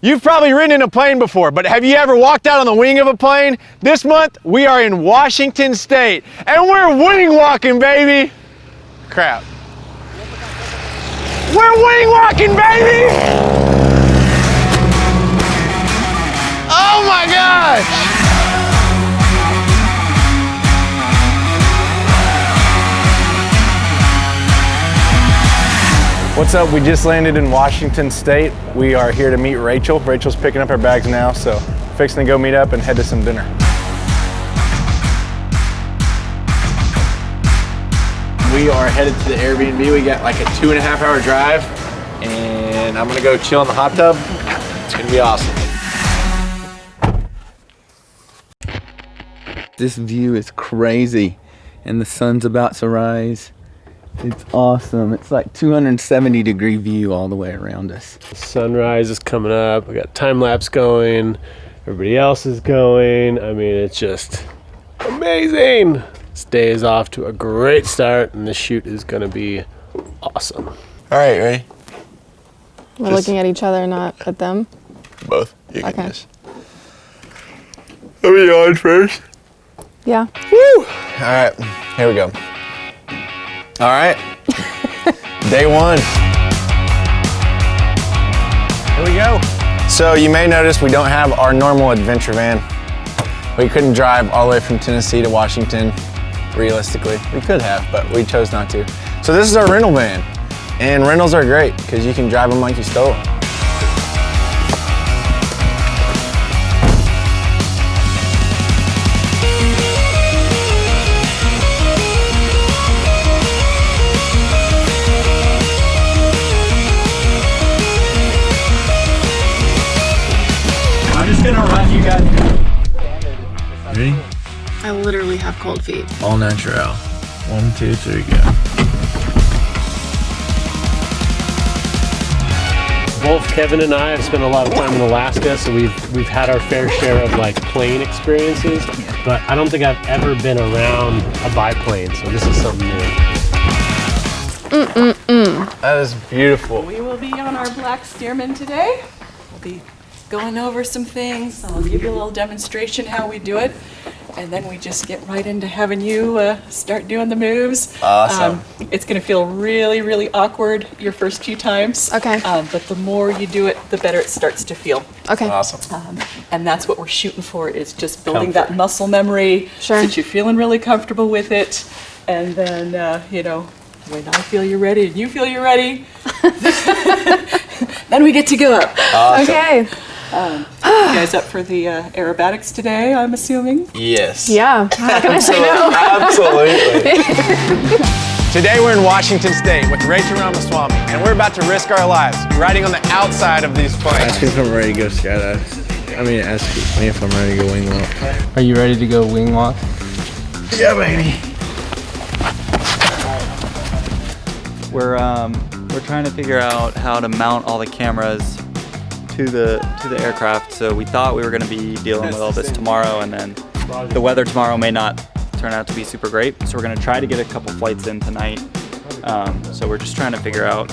You've probably ridden in a plane before, but have you ever walked out on the wing of a plane? This month, we are in Washington State, and we're wing walking, baby! Crap. We're wing walking, baby! Oh my gosh! What's up? We just landed in Washington State. We are here to meet Rachel. Rachel's picking up her bags now, so fixing to go meet up and head to some dinner. We are headed to the Airbnb. We got like a 2.5 hour drive, and I'm gonna go chill in the hot tub. It's gonna be awesome. This view is crazy, and the sun's about to rise. It's awesome. It's like 270-degree view all the way around us. The sunrise is coming up. We got time lapse going. Everybody else is going. I mean, it's just amazing. This day is off to a great start, and the shoot is going to be awesome. All right, ready? We're looking at each other, not at them? Both. You can Okay. just... Let me on first. Yeah. Woo! All right, here we go. All right, day one. Here we go. So you may notice we don't have our normal adventure van. We couldn't drive all the way from Tennessee to Washington, realistically. We could have, but we chose not to. So this is our rental van. And rentals are great because you can drive them like you stole them. You guys Ready? I literally have cold feet. All natural. 1, 2, 3, go. Both Kevin and I have spent a lot of time in Alaska, so we've had our fair share of like plane experiences, but I don't think I've ever been around a biplane, so this is something new. That is beautiful. We will be on our Black Stearman today. We'll be going over some things. I'll give you a little demonstration how we do it, and then we just get right into having you start doing the moves. Awesome. It's going to feel really, really awkward your first few times. Okay. But the more you do it, the better it starts to feel. Okay. Awesome. And that's what we're shooting for, is just building that muscle memory Sure. so that you're feeling really comfortable with it. And then, you know, when I feel you're ready and you feel you're ready, then we get to go up. Awesome. Okay. You guys up for the aerobatics today, I'm assuming? Yes. Yeah. How can I say no? Absolutely. Today we're in Washington State with Rachel Ramaswamy, and we're about to risk our lives riding on the outside of these planes. Ask me if I'm ready to go skydive. I mean, ask me if I'm ready to go wing walk. Are you ready to go wing walk? Yeah, baby. We're trying to figure out how to mount all the cameras to the aircraft. So we thought we were going to be dealing with all this tomorrow, and then the weather tomorrow may not turn out to be super great. So we're going to try to get a couple flights in tonight. So we're just trying to figure out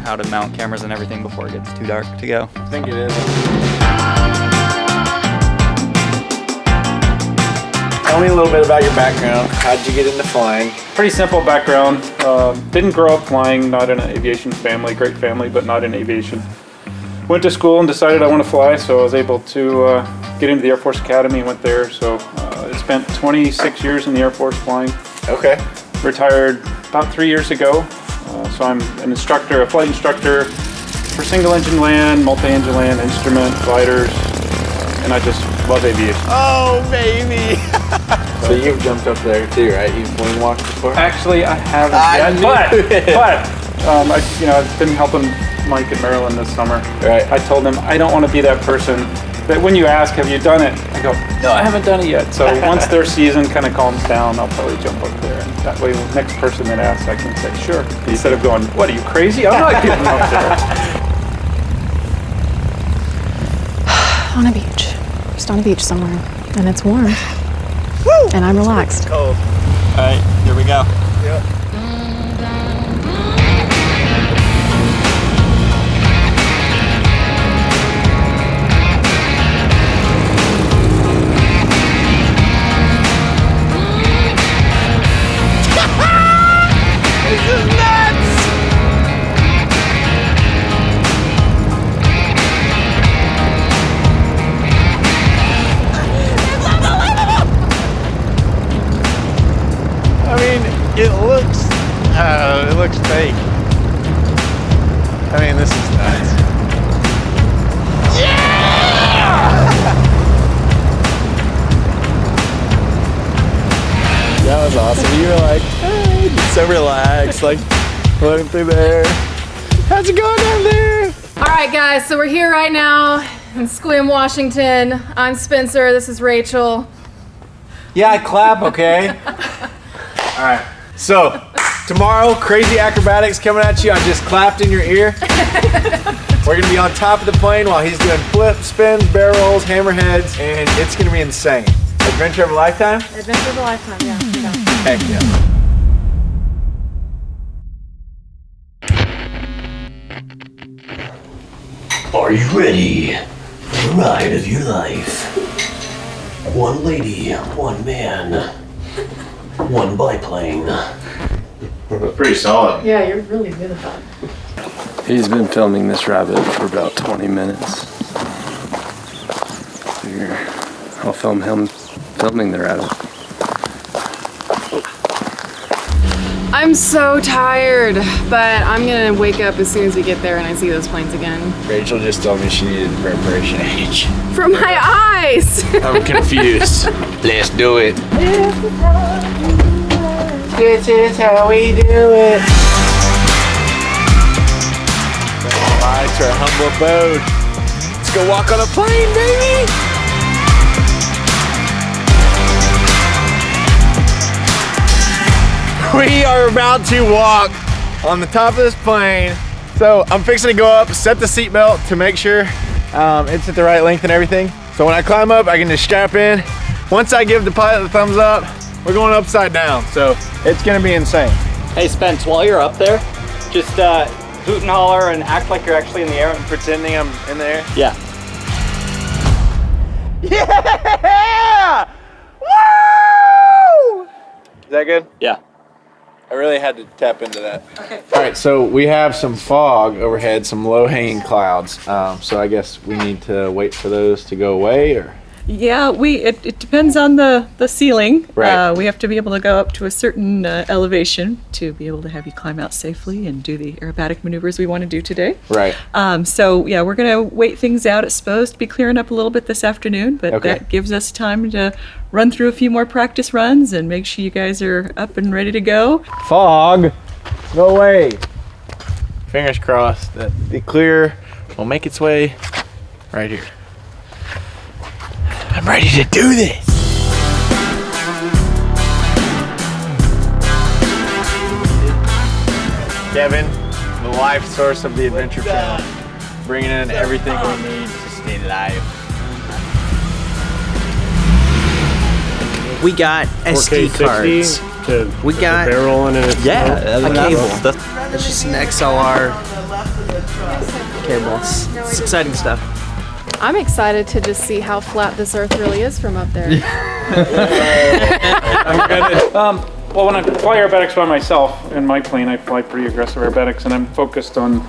how to mount cameras and everything before it gets too dark to go. I think it is. Tell me a little bit about your background. How did you get into flying? Pretty simple background. Didn't grow up flying, not in an aviation family, great family, but not in aviation. Went to school and decided I want to fly, so I was able to get into the Air Force Academy and went there. So I spent 26 years in the Air Force flying. Okay. Retired about 3 years ago. So I'm an instructor, a flight instructor for single engine land, multi-engine land, instrument, gliders, and I just love aviation. Oh, baby. So you've jumped up there too, right? You've wing walked before? Actually, I haven't yet, but I've been helping Mike and Marilyn this summer. Right. I told them I don't want to be that person that when you ask, have you done it? I go, no, I haven't done it yet. So once their season kind of calms down, I'll probably jump up there. And that way, the next person that asks, I can say, sure. Instead of going, what, are you crazy? I'm not getting up there. On a beach. Just on a beach somewhere. And it's warm. Woo! And I'm relaxed. Cold. All right, here we go. Yep. fake. I mean, this is nuts. That was awesome. You were like, hey, so relaxed, like floating through the air. How's it going down there? All right, guys, so we're here right now in Sequim, Washington. I'm Spencer, this is Rachel. Yeah, I clap, okay? All right, so tomorrow, crazy acrobatics coming at you. I just clapped in your ear. We're gonna be on top of the plane while he's doing flips, spins, barrel rolls, hammerheads, and it's gonna be insane. Adventure of a lifetime? Adventure of a lifetime, yeah. Heck yeah. Are you ready for the ride of your life? One lady, one man, one biplane. Pretty solid. Yeah, you're really good at that. He's been filming this rabbit for about 20 minutes. Here, I'll film him filming the rabbit. I'm so tired, but I'm gonna wake up as soon as we get there and I see those planes again. Rachel just told me she needed preparation age. For my eyes! I'm confused. Let's do it. This is how we do it. Bye to our humble abode. Let's go walk on a plane, baby! We are about to walk on the top of this plane. So I'm fixing to go up, set the seatbelt to make sure it's at the right length and everything. So when I climb up, I can just strap in. Once I give the pilot the thumbs up, we're going upside down. So it's gonna be insane. Hey Spence, while you're up there, just hoot and holler and act like you're actually in the air. Pretending I'm in the air? Yeah. Yeah! Woo! Is that good? Yeah. I really had to tap into that. Okay. All right, so we have some fog overhead, some low-hanging clouds. So I guess we need to wait for those to go away, or? Yeah, it depends on the ceiling. Right. We have to be able to go up to a certain elevation to be able to have you climb out safely and do the aerobatic maneuvers we want to do today. Right. So yeah, we're gonna wait things out. It's supposed to be clearing up a little bit this afternoon, but Okay. that gives us time to run through a few more practice runs and make sure you guys are up and ready to go. Fog, go away. Fingers crossed that the clear will make its way right here. I'm ready to do this. Kevin, the life source of the Adventure Channel, bringing in everything we need to stay alive. We got SD 4K cards. 60 to We got barrel in it. yeah, a cable. That's It's just an XLR cable. It's exciting stuff. I'm excited to just see how flat this earth really is from up there. Well, when I fly aerobatics by myself in my plane, I fly pretty aggressive aerobatics, and I'm focused on,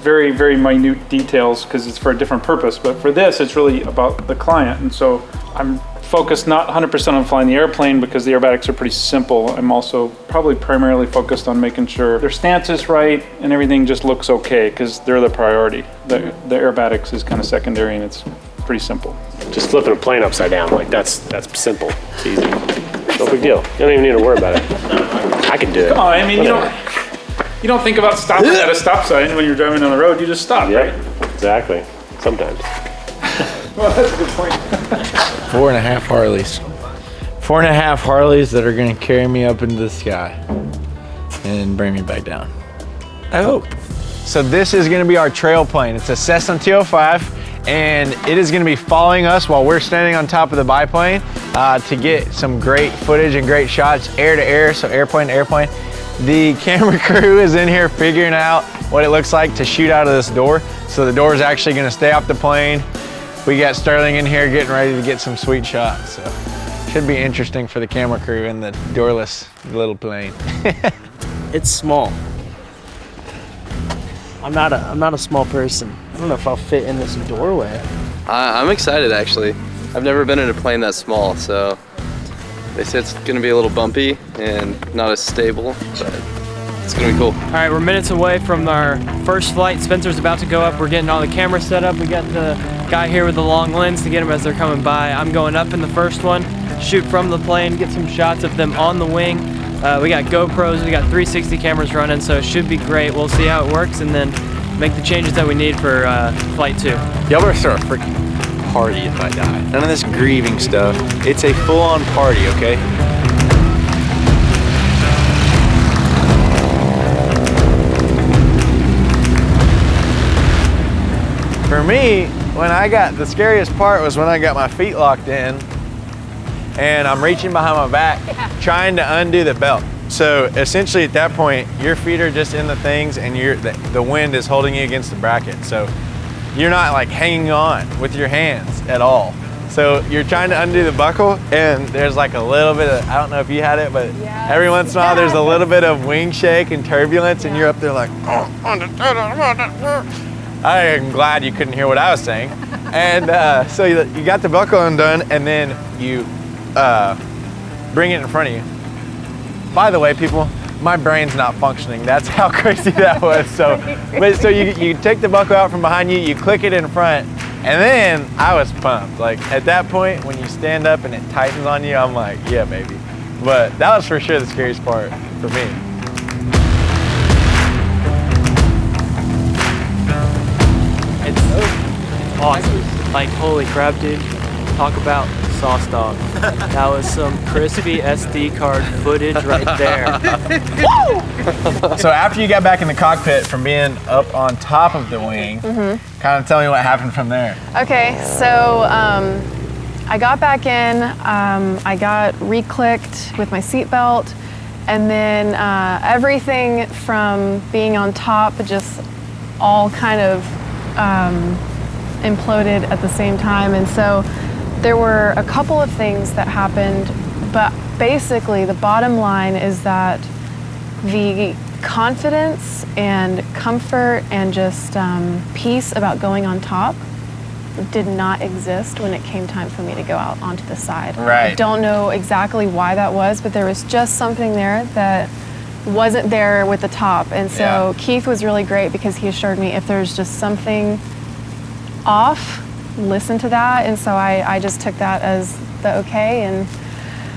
very, very minute details because it's for a different purpose. But for this, it's really about the client, and so I'm focused not 100% on flying the airplane because the aerobatics are pretty simple. I'm also probably primarily focused on making sure their stance is right and everything just looks okay because they're the priority. The aerobatics is kind of secondary and it's pretty simple. Just flipping a plane upside down, like that's simple. It's easy. No big deal. You don't even need to worry about it. I can do it. Oh, I mean, you don't think about stopping at a stop sign when you're driving on the road. You just stop, Yeah, right? exactly. Sometimes. Well, that's a good point. 4.5 Harleys. 4.5 Harleys that are gonna carry me up into the sky and bring me back down. I hope. So this is gonna be our trail plane. It's a Cessna 205 and it is gonna be following us while we're standing on top of the biplane to get some great footage and great shots air to air, so airplane to airplane. The camera crew is in here figuring out what it looks like to shoot out of this door. So the door is actually gonna stay off the plane. We got Sterling in here getting ready to get some sweet shots. So should be interesting for the camera crew in the doorless little plane. It's small. I'm not a small person. I don't know if I'll fit in this doorway. I'm excited actually. I've never been in a plane that small, so they said it's gonna be a little bumpy and not as stable, but It's gonna be cool. All right, we're minutes away from our first flight. Spencer's about to go up. We're getting all the cameras set up. We got the guy here with the long lens to get them as they're coming by. I'm going up in the first one, shoot from the plane, get some shots of them on the wing. We got GoPros, we got 360 cameras running, so it should be great. We'll see how it works and then make the changes that we need for flight 2. Y'all better start a freaking party if I die. None of this grieving stuff. It's a full-on party, okay? For me, the scariest part was when I got my feet locked in and I'm reaching behind my back, trying to undo the belt. So essentially at that point, your feet are just in the things and the wind is holding you against the bracket. So you're not like hanging on with your hands at all. So you're trying to undo the buckle and there's like a little bit of, I don't know if you had it, but every once in a while there's a little bit of wing shake and turbulence and you're up there like, I am glad you couldn't hear what I was saying. And so you got the buckle undone and then you bring it in front of you. By the way, people, my brain's not functioning. That's how crazy that was. So you take the buckle out from behind you, you click it in front, and then I was pumped. Like at that point, when you stand up and it tightens on you, I'm like, yeah, baby. But that was for sure the scariest part for me. It's awesome. Like, holy crap, dude. Talk about sauce dog. That was some crispy SD card footage right there. So after you got back in the cockpit from being up on top of the wing, kind of tell me what happened from there. Okay, so I got back in, I got re-clicked with my seatbelt, and then everything from being on top just all kind of imploded at the same time. And so there were a couple of things that happened, but basically the bottom line is that the confidence and comfort and just peace about going on top did not exist when it came time for me to go out onto the side. Right. I don't know exactly why that was, but there was just something there that wasn't there with the top. And so Keith was really great because he assured me if there's just something off, listen to that. And so I just took that as the okay. And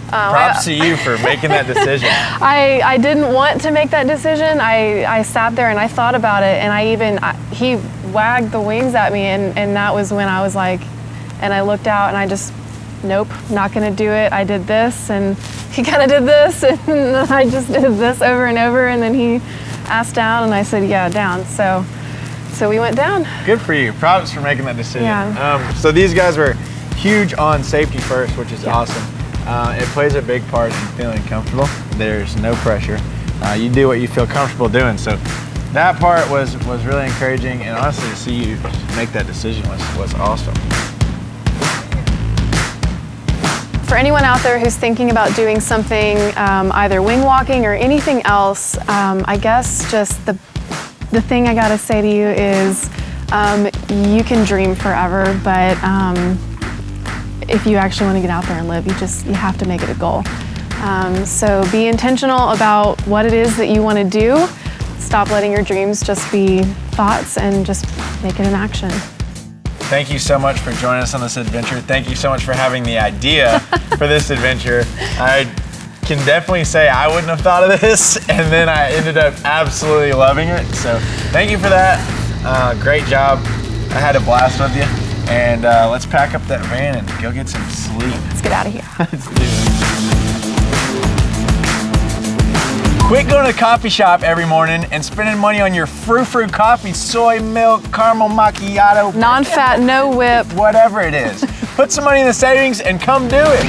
props to you for making that decision. I didn't want to make that decision. I sat there and I thought about it, and he wagged the wings at me, and that was when I was like, and I looked out and I just, nope, not gonna do it. I did this, and he kind of did this, and I just did this over and over, and then he asked down, and I said, yeah, down. So we went down. Good for you. Props for making that decision. Yeah. So these guys were huge on safety first, which is awesome. It plays a big part in feeling comfortable. There's no pressure. You do what you feel comfortable doing. So that part was really encouraging, and honestly, to see you make that decision was awesome. For anyone out there who's thinking about doing something, either wing walking or anything else, I guess just the thing I gotta say to you is you can dream forever, but if you actually want to get out there and live, you have to make it a goal. So be intentional about what it is that you want to do. Stop letting your dreams just be thoughts and just make it an action. Thank you so much for joining us on this adventure. Thank you so much for having the idea for this adventure. I can definitely say I wouldn't have thought of this, and then I ended up absolutely loving it. So thank you for that. Great job. I had a blast with you. And let's pack up that van and go get some sleep. Let's get out of here. Let's do it. Quit going to the coffee shop every morning and spending money on your frou-frou coffee, soy milk, caramel macchiato. Non-fat, no whip. Whatever it is. Put some money in the savings and come do it.